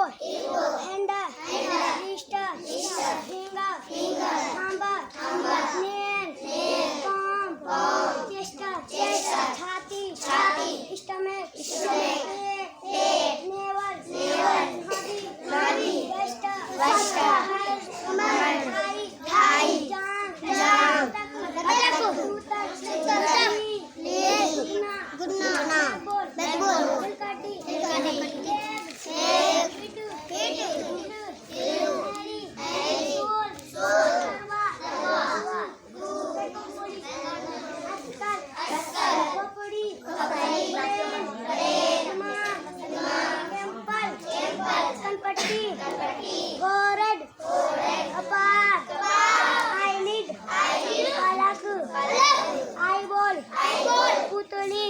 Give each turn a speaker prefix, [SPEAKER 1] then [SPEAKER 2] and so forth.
[SPEAKER 1] Henda, Easter, Finger, Thamba, Nail, Palm, Chest, Chhati, Stomach, Head, Navel, Nadi, Breast, Thigh, Jang, Gudna, Backbone, Ulkati, Leg, Feet, Soul, Askar, Kopadi, Brain, Temple, Kanpatti, Forehead, Apar, Eyelid, Palak, Eyeball, Putli,